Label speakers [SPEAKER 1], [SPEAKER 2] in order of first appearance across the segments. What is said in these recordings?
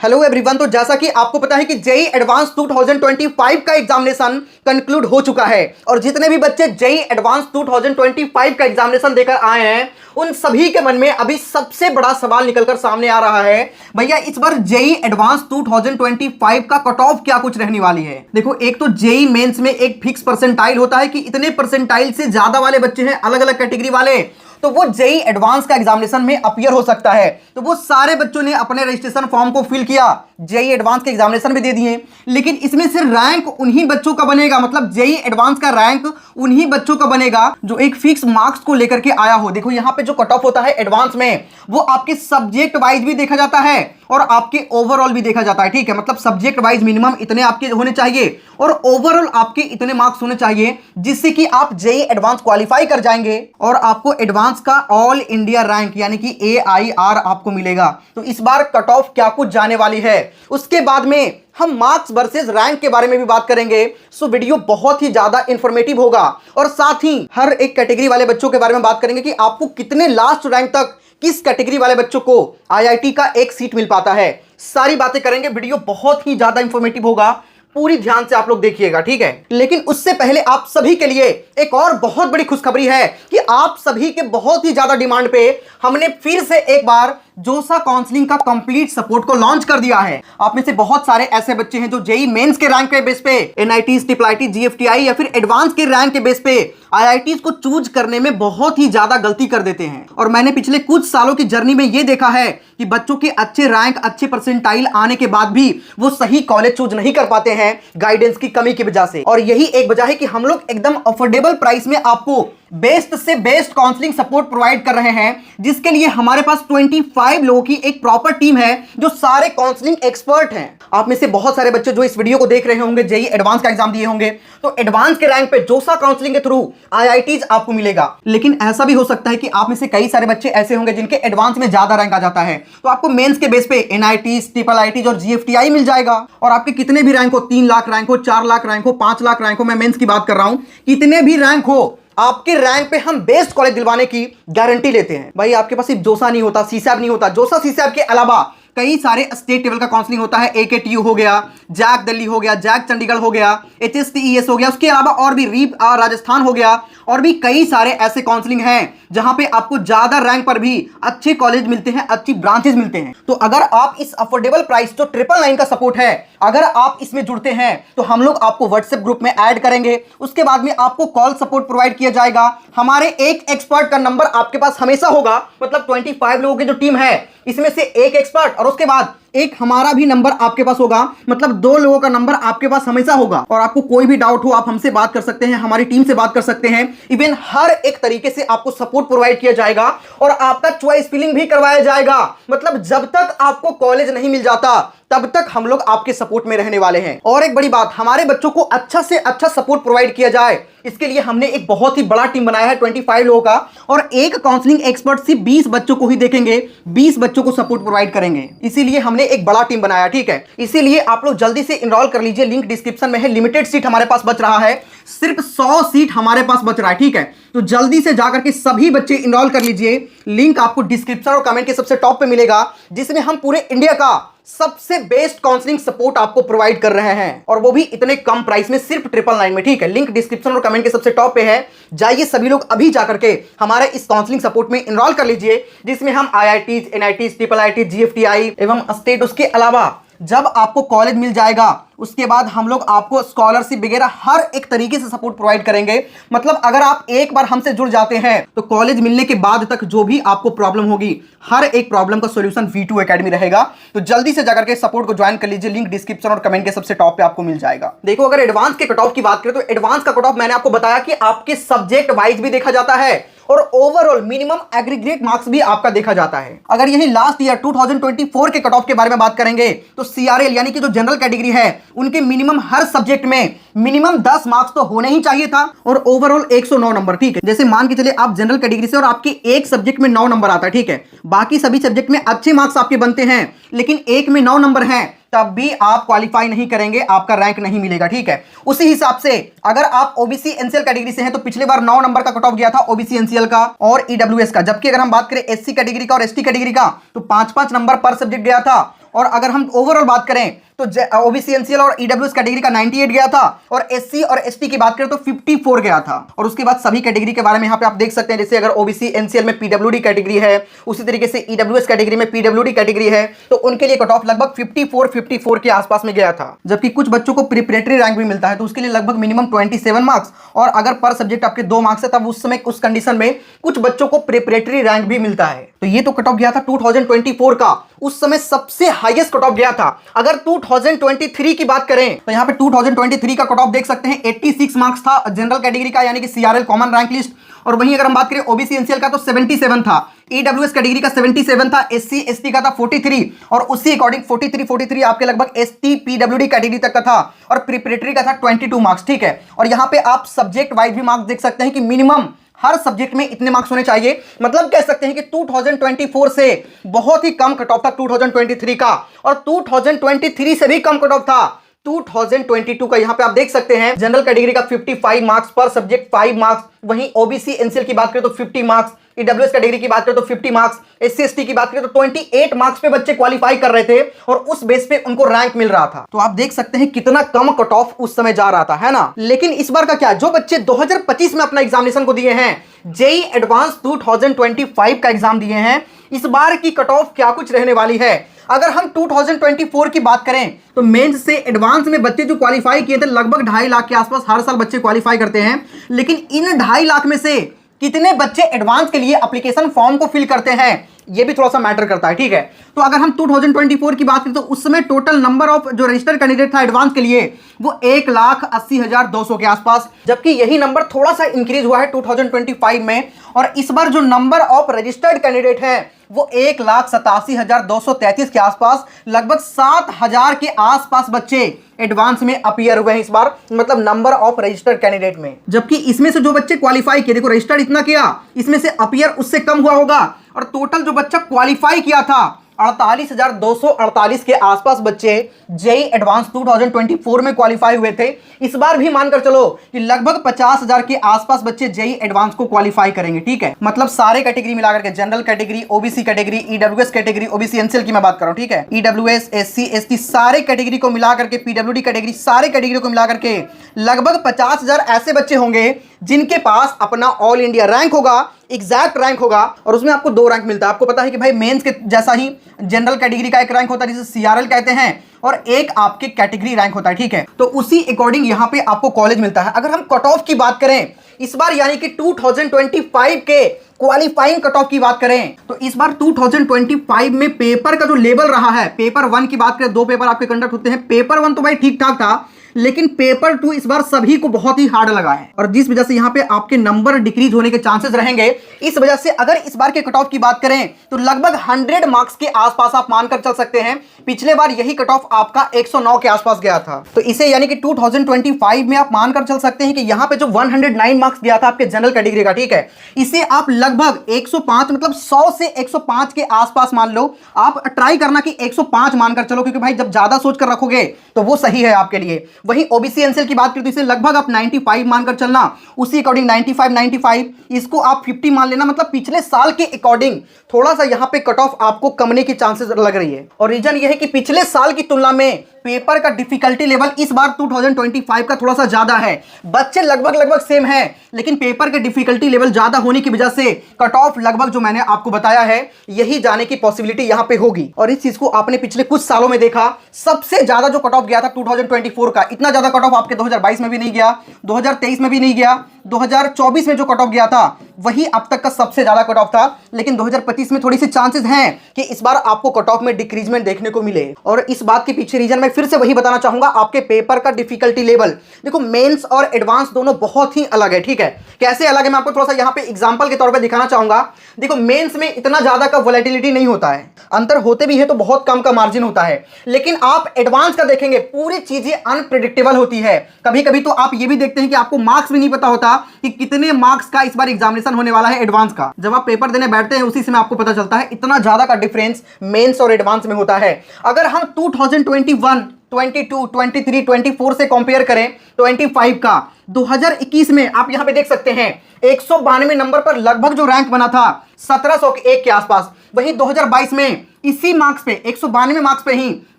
[SPEAKER 1] Hello everyone. तो जैसा कि आपको पता है कि जेई एडवांस 2025 का एग्जामिनेशन कंक्लूड हो चुका है और जितने भी बच्चे जेई एडवांस 2025 का एग्जामिनेशन देकर आए हैं उन सभी के मन में अभी सबसे बड़ा सवाल निकलकर सामने आ रहा है, भैया इस बार जेई एडवांस 2025 का कट ऑफ क्या कुछ रहने वाली है। देखो, एक तो जेई मेंस में एक फिक्स परसेंटाइल होता है कि इतने परसेंटाइल से ज्यादा वाले बच्चे हैं अलग अलग कैटेगरी वाले, तो वो जेई एडवांस का एग्जामिनेशन में अपीयर हो सकता है। तो वो सारे बच्चों ने अपने रजिस्ट्रेशन फॉर्म को फिल किया, जेई एडवांस के एग्जामिनेशन भी दे दिए, लेकिन इसमें से रैंक उन्हीं बच्चों का बनेगा, मतलब जेई एडवांस का रैंक उन्हीं बच्चों का बनेगा जो एक फिक्स मार्क्स को लेकर के आया हो। देखो, यहां पे जो कट ऑफ होता है एडवांस में वो आपके सब्जेक्ट वाइज भी देखा जाता है और आपके ओवरऑल भी देखा जाता है। ठीक है, मतलब सब्जेक्ट वाइज मिनिमम इतने आपके होने चाहिए और ओवरऑल आपके इतने मार्क्स होने चाहिए जिससे कि आप जेई एडवांस क्वालिफाई कर जाएंगे और आपको एडवांस का ऑल इंडिया रैंक यानी कि AIR आपको मिलेगा। तो इस बार कट ऑफ क्या कुछ जाने वाली है, उसके बाद में हम मार्क्स वर्सेस रैंक के बारे में भी बात करेंगे। सो वीडियो बहुत ही ज्यादा इंफॉर्मेटिव होगा और साथ ही हर एक कैटेगरी वाले बच्चों के बारे में बात करेंगे कि आपको कितने लास्ट रैंक तक किस कैटेगरी वाले बच्चों को IIT का एक सीट मिल पाता है। सारी बातें करेंगे, वीडियो बहुत ही ज्यादा इंफॉर्मेटिव होगा, पूरी ध्यान से आप लोग देखिएगा, ठीक है। लेकिन उससे पहले आप सभी के लिए एक और बहुत बड़ी खुशखबरी है कि आप सभी के बहुत ही ज्यादा डिमांड पे हमने फिर से एक बार जोसा काउंसलिंग का कंप्लीट सपोर्ट को लॉन्च कर दिया है। आप में से बहुत सारे ऐसे बच्चे हैं जो जेई मेंस के रैंक के बेस पे NIT, IIT, GFTI या फिर एडवांस के रैंक के बेस पे IITs को चूज करने में बहुत ही ज्यादा गलती कर देते हैं। और मैंने पिछले कुछ सालों की जर्नी में यह देखा है कि बच्चों के अच्छे रैंक, अच्छे परसेंटाइल आने के बाद भी वो सही कॉलेज चूज नहीं कर पाते हैं गाइडेंस की कमी की वजह से। और यही एक वजह है कि हम लोग एकदम अफोर्डेबल प्राइस में आपको बेस्ट से बेस्ट काउंसलिंग सपोर्ट प्रोवाइड कर रहे हैं, जिसके लिए हमारे पास 25 लोगों की एक प्रॉपर टीम है जो सारे काउंसलिंग एक्सपर्ट हैं। आप में से बहुत सारे बच्चे जो इस वीडियो को देख रहे होंगे जेई एडवांस का एग्जाम दिए होंगे, तो एडवांस के रैंक पे जोसा काउंसलिंग के थ्रू IITs आपको मिलेगा। लेकिन ऐसा भी हो सकता है कि आप में से कई सारे बच्चे ऐसे होंगे जिनके एडवांस में ज्यादा रैंक आ जाता है, तो आपको मेंस के बेस पे NITs, IITs और GFTI मिल जाएगा। और आपके कितने भी रैंक हो, 3 लाख रैंक हो, 4 लाख रैंक हो, 5 लाख रैंक हो, मैं मेंस की बात कर रहा हूं, कितने भी रैंक हो, आपके रैंक पे हम बेस्ट कॉलेज दिलवाने की गारंटी लेते हैं। भाई आपके पास सिर्फ जोसा नहीं होता, सीसैब नहीं होता, जोसा सीसैब के अलावा कई सारे स्टेट लेवल का काउंसलिंग होता है। AKTU हो गया, जैक दिल्ली हो गया, जैक चंडीगढ़ हो गया, HSTES हो गया, उसके अलावा और भी रीप राजस्थान हो गया, और भी कई सारे ऐसे काउंसलिंग हैं जहां पे आपको ज्यादा रैंक पर भी अच्छे कॉलेज मिलते हैं, अच्छी ब्रांचेस मिलते हैं। तो अगर आप इस अफोर्डेबल प्राइस जो 999 का सपोर्ट है, अगर आप इसमें जुड़ते हैं तो हम लोग आपको व्हाट्सएप ग्रुप में ऐड करेंगे। उसके बाद में आपको कॉल सपोर्ट प्रोवाइड किया जाएगा। हमारे एक एक्सपर्ट का नंबर आपके पास हमेशा होगा, मतलब 25 लोगों की जो टीम है इसमें से एक एक्सपर्ट और उसके बाद एक हमारा भी नंबर आपके पास होगा, मतलब 2 लोगों का नंबर आपके पास हमेशा होगा। और आपको कोई भी डाउट हो आप हमसे बात कर सकते हैं, हमारी टीम से बात कर सकते हैं। इवन हर एक तरीके से आपको सपोर्ट प्रोवाइड किया जाएगा और आपका चॉइस फिलिंग भी करवाया जाएगा। मतलब जब तक आपको कॉलेज नहीं मिल जाता तब तक हम लोग आपके सपोर्ट में रहने वाले हैं। और एक बड़ी बात, हमारे बच्चों को अच्छा से अच्छा सपोर्ट प्रोवाइड किया जाए, इसके लिए हमने एक बहुत ही बड़ा टीम बनाया है 25 लोगों का, और एक काउंसलिंग एक्सपर्ट सिर्फ 20 बच्चों को ही देखेंगे, 20 बच्चों को सपोर्ट प्रोवाइड करेंगे। इसीलिए हमने एक बड़ा टीम बनाया, ठीक है। इसीलिए आप लोग जल्दी से इनरोल कर लीजिए, लिंक डिस्क्रिप्शन में है। लिमिटेड सीट हमारे पास बच रहा है, सिर्फ 100 सीट हमारे पास बच रहा है, ठीक है। तो जल्दी से जाकर के सभी बच्चे इनरोल कर लीजिए। लिंक आपको डिस्क्रिप्शन और कमेंट के सबसे टॉप पे मिलेगा, जिसमें हम पूरे इंडिया का सबसे बेस्ट काउंसलिंग सपोर्ट आपको प्रोवाइड कर रहे हैं, और वो भी इतने कम प्राइस में, सिर्फ 999 में, ठीक है। लिंक डिस्क्रिप्शन और कमेंट के सबसे टॉप पे है, जाइए सभी लोग अभी जाकर के हमारे इस काउंसलिंग सपोर्ट में इनरोल कर लीजिए, जिसमें हम IITs, NITs, IIT, GFTI एवं स्टेट, उसके अलावा जब आपको कॉलेज मिल जाएगा उसके बाद हम लोग आपको स्कॉलरशिप वगैरह हर एक तरीके से सपोर्ट प्रोवाइड करेंगे। मतलब अगर आप एक बार हमसे जुड़ जाते हैं तो कॉलेज मिलने के बाद तक जो भी आपको प्रॉब्लम होगी, हर एक प्रॉब्लम का सॉल्यूशन V2 एकेडमी रहेगा। तो जल्दी से जाकर के सपोर्ट को ज्वाइन कर लीजिए, लिंक डिस्क्रिप्शन और कमेंट के सबसे टॉप पे आपको मिल जाएगा। देखो, अगर एडवांस के कट ऑफ की बात करें तो एडवांस का कट ऑफ मैंने आपको बताया कि आपके सब्जेक्ट वाइज भी देखा जाता है और ओवरऑल मिनिमम एग्रीगेट मार्क्स भी आपका देखा जाता है। अगर यही लास्ट ईयर 2024 के कट ऑफ के बारे में बात करेंगे तो CRL यानी कि जो जनरल कैटेगरी है उनके मिनिमम हर सब्जेक्ट में मिनिमम 10 मार्क्स तो होने ही चाहिए था और ओवरऑल 109 नंबर, ठीक है। जैसे मान के चले आप जनरल कैटेगरी से और आपके एक सब्जेक्ट में 9 नंबर आता है, ठीक है। बाकी सभी सब्जेक्ट में अच्छे मार्क्स आपके बनते हैं, लेकिन एक में 9 नंबर हैं, तब भी आप क्वालिफाई नहीं करेंगे, आपका रैंक नहीं मिलेगा, ठीक है। उसी हिसाब से अगर आप OBC NCL कैटेगरी से हैं तो पिछले बार 9 नंबर का कट ऑफ गया था OBC NCL का और EWS का, जबकि अगर हम बात करें SC कैटेगरी का और ST कैटेगरी का तो 5-5 नंबर पर सब्जेक्ट गया था। और अगर हम ओवरऑल बात करें तो ओबीसी एनसीएल और ईडब्ल्यूएस कैटेगरी का 98 गया था, और एससी और एसटी की बात करें तो 54 गया था। और उसके बाद सभी कैटेगरी के बारे में यहाँ पे आप देख सकते हैं, जैसे अगर ओबीसी एनसीएल में पीडब्ल्यूडी कैटेगरी है, उसी तरीके से ईडब्ल्यूएस कैटेगरी में पीडब्ल्यूडी कैटेगरी है, तो उनके लिए कट ऑफ लगभग 54 के आसपास में गया था। जबकि कुछ बच्चों को प्रिपरेटरी रैंक भी मिलता है, तो उसके लिए लगभग मिनिमम 27 मार्क्स, और अगर पर सब्जेक्ट आपके 2 मार्क्स है तब उस समय उस कंडीशन में कुछ बच्चों को प्रिपरेटरी रैंक भी मिलता है। तो ये तो कट ऑफ गया था 2024 का, उस समय सबसे हाईएस्ट कट ऑफ गया था। अगर 2023 की बात करें तो यहाँ पे 2023 का कट ऑफ देख सकते हैं 86 मार्क्स था जनरल कैटेगरी का, यानी कि सीआरएल कॉमन रैंक लिस्ट। और वहीं अगर हम बात करें ओबीसी एनसीएल का तो 77 था, ईडब्ल्यूएस कैटेगरी का 77 था, एससी एसटी का था 43, और उसी अकॉर्डिंग 43 आपके लगभग एसटी पीडब्ल्यूडी कैटेगरी तक का था, और प्रिपरेटरी का था 22 मार्क्स। ठीक है, और यहाँ पे आप सब्जेक्ट वाइज भी मार्क्स देख सकते हैं कि मिनिमम हर सब्जेक्ट में इतने मार्क्स होने चाहिए। मतलब कह सकते हैं कि 2024 से बहुत ही कम कट ऑफ था 2023 का, और 2023 से भी कम कट ऑफ था 2022 का। यहां पे आप देख सकते हैं जनरल कैटेगरी का 55 मार्क्स पर सब्जेक्ट 5 मार्क्स, वहीं ओबीसी एनसीएल की बात करें तो 50 मार्क्स, ईडब्ल्यूएस कैटेगरी की बात करें तो 50 मार्क्स, एससी एसटी की बात करें तो 28 मार्क्स पे बच्चे क्वालिफाई कर रहे थे, और उस बेस पे उनको रैंक मिल रहा था। तो आप देख सकते हैं कितना कम कट ऑफ उस समय जा रहा था, है ना। लेकिन इस बार का क्या, जो बच्चे 2025 में अपना एग्जामिनेशन को दिए हैं, जेई एडवांस 2025 का एग्जाम दिए हैं, इस बार की कट ऑफ क्या कुछ रहने वाली है। अगर हम 2024 की बात करें तो मेंस से एडवांस में बच्चे जो क्वालिफाई किए थे लगभग 2.5 लाख के आसपास हर साल बच्चे क्वालिफाई करते हैं, लेकिन इन 2.5 लाख में से कितने बच्चे एडवांस के लिए एप्लीकेशन फॉर्म को फिल करते हैं, ये भी थोड़ा सा मैटर करता है। ठीक है, तो अगर हम 2024 की बात करें तो उस समय टोटल नंबर ऑफ जो रजिस्टर्ड कैंडिडेट था एडवांस के लिए वो 1,80,200 के आसपास, जबकि यही नंबर थोड़ा सा इंक्रीज हुआ है 2025 में, और इस बार जो नंबर ऑफ रजिस्टर्ड कैंडिडेट है वो 1,87,233 के आसपास, लगभग 7,000 के आसपास बच्चे एडवांस में अपीयर हुए हैं इस बार, मतलब नंबर ऑफ रजिस्टर्ड कैंडिडेट में। जबकि इसमें से जो बच्चे क्वालिफाई किए, देखो रजिस्टर्ड इतना किया, इसमें से अपीयर उससे कम हुआ होगा, और टोटल जो बच्चा क्वालिफाई किया था 48,248 के आसपास बच्चे जेई एडवांस 2024 में क्वालिफाई हुए थे। इस बार भी मानकर चलो कि लगभग 50,000 के आसपास बच्चे जेई एडवांस को क्वालिफाई करेंगे। ठीक है, मतलब सारे कैटेगरी मिलाकर के, general category, OBC category, EWS category, OBC NCL की मैं बात कर रहा हूं। ठीक है, ईडब्ल्यूएस, एससी एसटी सारे कैटेगरी को मिलाकर के, पीडब्ल्यूडी कैटेगरी सारे कैटेगरी को मिलाकर के लगभग 50,000 ऐसे बच्चे होंगे जिनके पास अपना ऑल इंडिया रैंक होगा, एग्जैक्ट रैंक होगा, और उसमें आपको 2 रैंक मिलता है। आपको पता है कि भाई मेंस के जैसा ही जनरल कैटेगरी का एक रैंक होता है जिसे सीआरएल कहते हैं, और एक आपके कैटेगरी रैंक होता है। ठीक है, तो उसी अकॉर्डिंग यहां पे आपको कॉलेज मिलता है। अगर हम कट ऑफ की बात करें इस बार, यानी कि 2025 के क्वालिफाइंग कट ऑफ की बात करें तो इस बार 2025 में पेपर का जो लेवल रहा है, पेपर 1 की बात करें, 2 पेपर आपके कंडक्ट होते हैं। पेपर 1 तो भाई ठीक ठाक था, लेकिन पेपर 2 इस बार सभी को बहुत ही हार्ड लगा है, और जिस वजह से यहां पे आपके नंबर डिक्रीज होने के चांसेस रहेंगे। इस वजह से अगर इस बार के कट ऑफ की बात करें तो लगभग 100 मार्क्स के आसपास आप मानकर चल सकते हैं। पिछले बार यही कट ऑफ आपका 109 के आसपास गया था, तो इसे यानी कि 2025 में आप मानकर चल सकते हैं कि यहां पे जो 109 मार्क्स गया था आपके जनरल कैटेगरी का, ठीक है, इसे आप लगभग 105, मतलब 100 से 105 के आसपास मान लो। आप ट्राई करना कि 105 मानकर चलो, क्योंकि भाई जब ज्यादा सोचकर रखोगे तो वो सही है आपके लिए। वहीं ओबीसी एनसीएल की बात करें तो इसे लगभग आप 95 मानकर चलना, उसी अकॉर्डिंग 95 इसको आप 50 मान लेना, मतलब पिछले साल के अकॉर्डिंग थोड़ा सा यहां पे कट ऑफ आपको कमने की चांसेस लग रही है। और रीजन यह है कि पिछले साल की तुलना में पेपर का डिफिकल्टी लेवल इस बार 2025 का थोड़ा सा ज्यादा है। बच्चे लगभग सेम है, लेकिन पेपर के डिफिकल्टी लेवल ज्यादा होने की वजह से कट ऑफ लगभग जो मैंने आपको बताया है यही जाने की पॉसिबिलिटी यहां पे होगी। और इस चीज को आपने पिछले कुछ सालों में देखा, सबसे ज्यादा जो कट ऑफ गया था 2024 का, इतना ज्यादा कट ऑफ आपके 2022 में भी नहीं गया, 2023 में भी नहीं गया, 2024 में जो कट ऑफ गया था वही अब तक का सबसे ज्यादा कट ऑफ था। लेकिन 2025 में थोड़ी सी चांसेस हैं कि इस बार आपको कट ऑफ में डिक्रीजमेंट देखने को मिले। और इस बात के पीछे रीजन मैं फिर से वही बताना चाहूंगा, आपके पेपर का डिफिकल्टी लेवल देखो, मेंस और एडवांस दोनों बहुत ही अलग है। ठीक है, कैसे अलग है मैं आपको थोड़ा सा यहां पे एग्जांपल के तौर पे दिखाना चाहूंगा। देखो, मेंस में इतना ज्यादा का वोलेटिलिटी नहीं होता है, अंतर होते भी है तो बहुत कम का मार्जिन होता है। लेकिन आप एडवांस का देखेंगे, पूरी चीजें अनप्रेडिक्टेबल होती है। कभी कभी तो आप ये भी देखते हैं कि आपको मार्क्स भी नहीं पता होता कि कितने मार्क्स का इस बार एग्जामिनेशन होने वाला है एडवांस का। जब आप पेपर देने बैठते हैं उसी समय आपको पता चलता है, इतना ज्यादा का डिफरेंस मेंस और एडवांस में होता है। अगर हम 2021, 22, 23, 24 से कंपेयर करें 25 का, 2021 में आप यहां पे देख सकते हैं 192 नंबर पर लगभग जो रैंक बना था 1701 के आसपास। वहीं 2022 में इसी मार्क्स पे 192 मार्क्स पे ही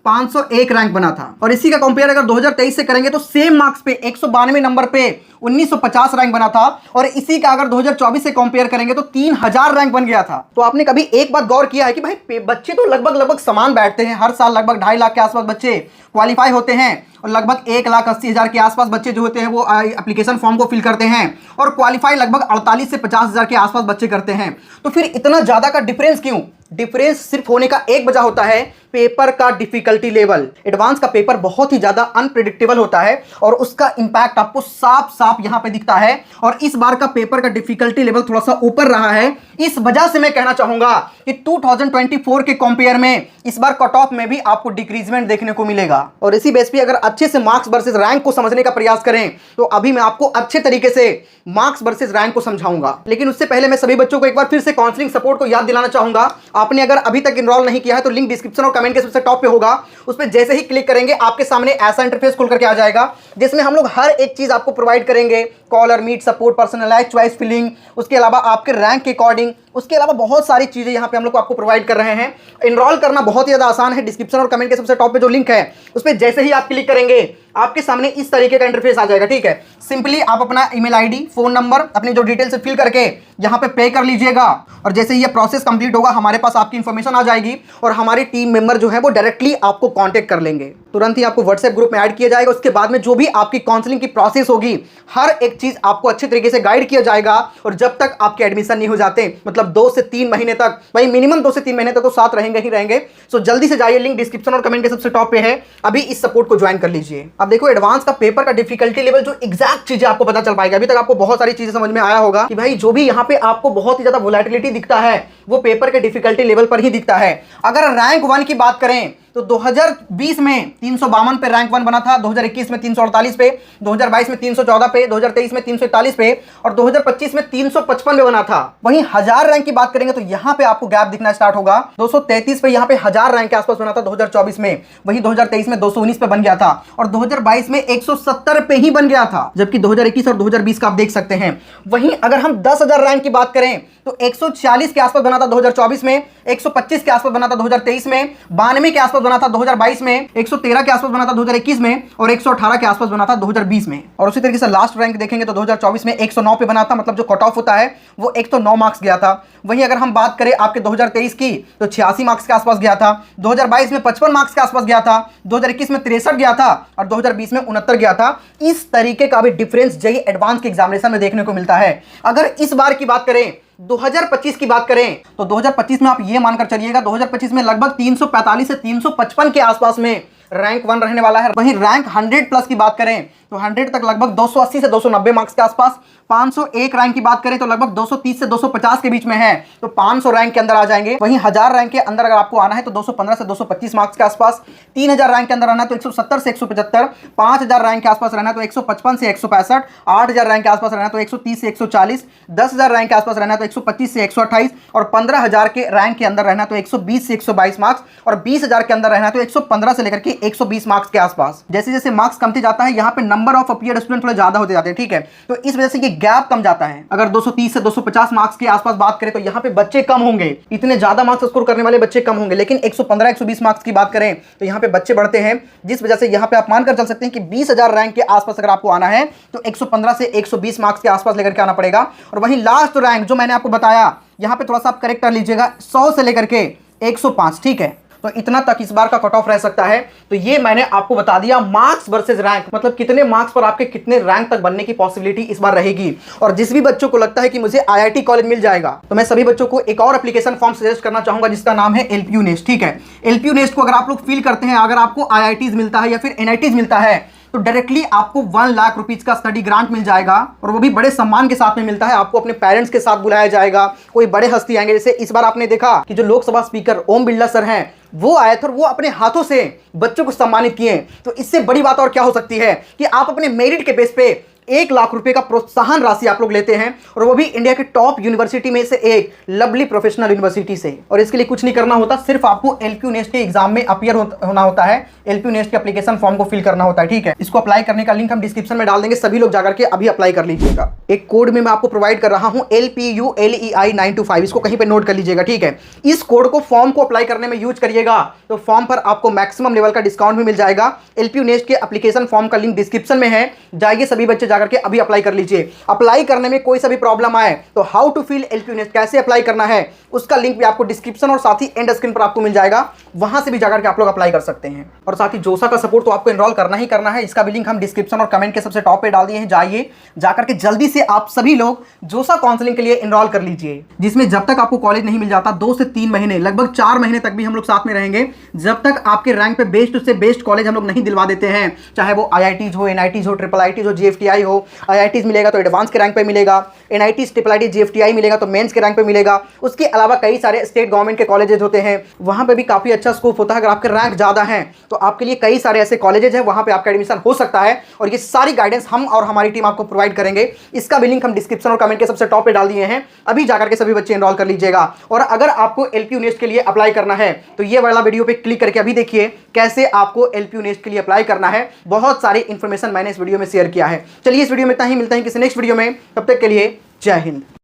[SPEAKER 1] 501 रैंक बना था। और इसी का कंपेयर अगर 2023 से करेंगे तो सेम मार्क्स पे 192 नंबर पे 1950 रैंक बना था। और इसी का अगर 2024 से कंपेयर करेंगे तो 3000 रैंक बन गया था। तो आपने कभी एक बात गौर किया है कि भाई बच्चे तो लगभग समान बैठते हैं, हर साल लगभग 2.5 लाख के आसपास बच्चे क्वालिफाई होते हैं और लगभग 1,80,000 के आसपास बच्चे जो होते हैं वो एप्लीकेशन फॉर्म को फिल करते हैं और क्वालिफाई लगभग 48 से 50,000 के आसपास बच्चे करते हैं। तो फिर इतना ज्यादा का डिफरेंस क्यों? डिफरेंस सिर्फ होने का एक वजह होता है पेपर का डिफिकल्टी लेवल। एडवांस का पेपर बहुत ही ज्यादा अनप्रेडिक्टेबल होता है और उसका इंपैक्ट आपको साफ साफ यहां पे दिखता है। और इस बार का पेपर का डिफिकल्टी लेवल थोड़ा सा ऊपर रहा है। इस वजह से मैं कहना चाहूंगा कि 2024 के कंपेयर में इस बार कट ऑफ में भी आपको डिक्रीजमेंट देखने को मिलेगा। और इसी बेस पे अगर अच्छे से मार्क्स वर्सेस रैंक को समझने का प्रयास करें तो अभी मैं आपको अच्छे तरीके से मार्क्स वर्सेस रैंक को समझाऊंगा। लेकिन उससे पहले मैं सभी बच्चों को एक बार फिर से काउंसलिंग सपोर्ट को याद दिलाना चाहूंगा। आपने अगर अभी तक इनरोल नहीं किया है तो लिंक डिस्क्रिप्शन और कमेंट के सबसे टॉप पे होगा, उस पर जैसे ही क्लिक करेंगे आपके सामने ऐसा इंटरफेस खुल करके आ जाएगा जिसमें हम लोग हर एक चीज आपको प्रोवाइड करेंगे। Caller meet support, personalised choice filling, उसके अलावा आपके रैंक के अकॉर्डिंग, उसके अलावा बहुत सारी चीजें यहां पे हम लोग आपको प्रोवाइड कर रहे हैं। इनरोल करना बहुत ही ज्यादा आसान है। डिस्क्रिप्शन और कमेंट के सबसे टॉप पे जो लिंक है उस पर जैसे ही आप क्लिक करेंगे आपके सामने इस तरीके का इंटरफेस आ जाएगा। ठीक है, सिंपली आप अपना ईमेल आईडी, फोन नंबर, अपनी जो डिटेल से फिल करके यहां पे पे कर लीजिएगा और जैसे ही ये प्रोसेस कंप्लीट होगा हमारे पास आपकी इंफॉर्मेशन आ जाएगी और हमारी टीम मेंबर जो है वो डायरेक्टली आपको कांटेक्ट कर लेंगे। तुरंत ही आपको व्हाट्सएप ग्रुप में ऐड किया जाएगा। उसके बाद में जो भी आपकी काउंसलिंग की प्रोसेस होगी हर एक चीज आपको अच्छे तरीके से गाइड किया जाएगा। और जब तक आपके एडमिशन नहीं हो जाते, मतलब 2 से 3 महीने तक, भाई मिनिमम 2 से 3 महीने तक तो साथ रहेंगे ही रहेंगे। सो जल्दी से जाइए, लिंक डिस्क्रिप्शन और कमेंट के सबसे टॉप पे है, अभी इस सपोर्ट को ज्वाइन कर लीजिए। अब देखो एडवांस का पेपर का डिफिकल्टी लेवल जो एग्जैक्ट चीजें आपको पता चल पाएगा। अभी तक आपको बहुत सारी चीजें समझ में आया होगा कि भाई जो भी यहाँ पे आपको बहुत ही ज्यादा वोलेटिलिटी दिखता है वो पेपर के डिफिकल्टी लेवल पर ही दिखता है। अगर रैंक 1 की बात करें तो 2020 में 352 पे रैंक 1 बना था, 2021 में 348 पे, 2022 में 314 पे, 2023 में 341 पे और 2025 में 355 पे बना था। वहीं 1000 रैंक की बात करेंगे तो यहां पे आपको गैप दिखना स्टार्ट होगा। 233 पे यहां पे 1000 रैंक के आसपास बना था 2024 में, वहीं 2023 में 219 पे बन गया था और 2022 में 170 पे ही बन गया था, जबकि 2021 और 2020 का आप देख सकते हैं। वहीं अगर हम 10,000 रैंक की बात करें तो 140 के आसपास बना था 2024 में, 125 के आसपास बना था 2023 में, 92 के आसपास बना था 2022 में, 113 के आसपास बना था 2021 में और 118 के आसपास बना था 2020 में। और उसी तरीके से लास्ट रैंक देखेंगे तो 2024 में 109 पे बना था, मतलब जो कट ऑफ होता है वो 109 मार्क्स गया था। वहीं अगर हम बात करें आपके 2023 की तो 86 मार्क्स के आसपास गया था, 2022 में 55 मार्क्स के आसपास गया था, 2021 में 63 गया था और 2020 में 69 गया था। इस तरीके का भी डिफरेंस जेईई एडवांस के एग्जामिनेशन में देखने को मिलता है। अगर इस बार की बात करें, 2025 की बात करें तो 2025 में आप ये मानकर चलिएगा 2025 में लगभग 345 से 355 के आसपास में रैंक 1 रहने वाला है। वहीं रैंक 100 प्लस की बात करें तो 100 तक लगभग 280 से 290 मार्क्स के आसपास। 501 रैंक की बात करें तो लगभग 230 से 250 के बीच में है, तो 500 रैंक के अंदर आ जाएंगे। वहीं 1000 रैंक के अंदर अगर आपको आना है तो 215 से 225 मार्क्स के आसपास। 3000 रैंक के अंदर आना है तो 170 से 175। 5000 रैंक के आसपास रहना है तो 155 से 165। 8000 रैंक के आसपास रहना है तो 130 से 140। 10,000 रैंक के आसपास रहना है तो 125 से 128 और 15,000 के रैंक के अंदर रहना है तो 120 से 122 मार्क्स और 20,000 के अंदर रहना है तो 115 से लेकर के 120 मार्क्स के आसपास। जैसे जैसे मार्क्स कमते जाता है यहाँ पे नंबर ऑफ अपीयर स्टूडेंट थोड़े ज्यादा होते जाते हैं। ठीक है, तो इस वजह से ये गैप कम जाता है। अगर 230 से 250 मार्क्स के आसपास बात करें तो यहाँ पे बच्चे कम होंगे, इतने ज्यादा मार्क्स स्कोर करने वाले बच्चे कम होंगे। लेकिन 115 120 मार्क्स की बात करें तो यहाँ पे बच्चे बढ़ते हैं, जिस वजह से यहाँ पे आप मानकर चल सकते हैं कि 20,000 रैंक के आसपास अगर आपको आना है तो 115 से 120 मार्क्स के आसपास लेकर के आना पड़ेगा। और वहीं लास्ट रैंक जो मैंने आपको बताया यहाँ पे थोड़ा सा आप करेक्ट कर लीजिएगा, 100 से लेकर के 105। ठीक है, तो इतना तक इस बार का कट ऑफ रह सकता है। तो ये मैंने आपको बता दिया मार्क्स वर्सेस रैंक, मतलब कितने मार्क्स पर आपके कितने रैंक तक बनने की पॉसिबिलिटी इस बार रहेगी। और जिस भी बच्चों को लगता है कि मुझे आईआईटी कॉलेज मिल जाएगा तो मैं सभी बच्चों को एक और एप्लीकेशन फॉर्म सजेस्ट करना चाहूंगा जिसका नाम है एलपीयू नेस्ट। ठीक है, एलपीयू नेस्ट को अगर आप लोग फील करते हैं, अगर आपको आईआईटीज मिलता है या फिर एनआईटीज मिलता है तो डायरेक्टली आपको 1 लाख रुपीज का स्टडी ग्रांट मिल जाएगा और वो भी बड़े सम्मान के साथ में मिलता है। आपको अपने पेरेंट्स के साथ बुलाया जाएगा, कोई बड़े हस्ती आएंगे। जैसे इस बार आपने देखा कि जो लोकसभा स्पीकर ओम बिरला सर हैं वो आए थे और वो अपने हाथों से बच्चों को सम्मानित किए। तो इससे बड़ी बात और क्या हो सकती है कि आप अपने मेरिट के बेस पे 1 लाख रुपए का प्रोत्साहन राशि आप लोग लेते हैं, और वो भी इंडिया के टॉप यूनिवर्सिटी में से एक लवली प्रोफेशनल यूनिवर्सिटी से। और इसके लिए कुछ नहीं करना होता, सिर्फ आपको एलपीयू नेस्ट के एग्जाम में अपीयर होना होता है, एलपीयू नेस्ट के एप्लीकेशन फॉर्म को फिल करना होता है, ठीक है। इसको अप्लाई करने का लिंक हम डिस्क्रिप्शन में डाल देंगे, सभी लोग जाकर के अभी अप्लाई कर लीजिएगा। एक कोड में मैं आपको प्रोवाइड कर रहा हूं LPULEI 925, इसको कहीं पे नोट कर लीजिएगा, ठीक है। इस कोड को फॉर्म को अप्लाई करने में यूज करिएगा तो फॉर्म पर आपको मैक्सिमम लेवल का डिस्काउंट भी मिल जाएगा। एलपीयू नेस्ट के एप्लीकेशन फॉर्म का लिंक डिस्क्रिप्शन में है, जाइए सभी बच्चे जाकर के अभी अप्लाई कर लीजिए। अप्लाई करने में कोई सा भी प्रॉब्लम आए तो how to fill LPU NEST, कैसे अप्लाई करना है, उसका लिंक भी आपको डिस्क्रिप्शन और साथ ही एंड स्क्रीन पर आपको मिल जाएगा, वहां से भी जाकर के आप लोग अप्लाई कर सकते हैं। और साथ ही जोसा का सपोर्ट तो आपको एनरोल करना ही करना है, इसका भी लिंक हम डिस्क्रिप्शन और कमेंट के सबसे टॉप पे डाल दिए हैं, जाइए जाकर के जल्दी से आप सभी लोग जोसा काउंसलिंग के लिए एनरोल कर लीजिए, जिसमें जब तक आपको कॉलेज नहीं मिल जाता 2 से 3 महीने, लगभग 4 महीने तक भी हम लोग साथ में रहेंगे, जब तक आपके रैंक पे बेस्ट से बेस्ट कॉलेज हम लोग नहीं दिलवा देते हैं, चाहे वो IITs हो, NITs हो, IIITs हो, GFTI हो। IITs मिलेगा तो एडवांस के रैंक पे मिलेगा, NITs, IIIT, GFTI मिलेगा तो मेंस के रैंक पे मिलेगा। उसके अलावा कई सारे स्टेट गवर्नमेंट के कॉलेजेस होते हैं, वहां पे भी काफी अच्छा स्कोप होता है। अगर आपके रैंक ज्यादा है तो आपके लिए कई सारे ऐसे कॉलेजेस हैं, वहां पे आपका एडमिशन हो सकता है, और ये सारी गाइडेंस हम और हमारी टीम आपको प्रोवाइड करेंगे। इसका भी लिंक हम डिस्क्रिप्शन और कमेंट के सबसे टॉप पे डाल दिए हैं, अभी जाकर के सभी बच्चे एनरोल कर लीजिएगा। और अगर आपको एलपीयू नेस्ट के लिए अप्लाई करना है तो ये वाला वीडियो पे क्लिक करके अभी देखिए कैसे आपको एलपीयू नेस्ट के लिए अप्लाई करना है। बहुत सारी इंफॉर्मेशन मैंने इस वीडियो में शेयर किया है। चलिए इस वीडियो में इतना ही, मिलता है किसी नेक्स्ट वीडियो में, तब तक के लिए जय हिंद।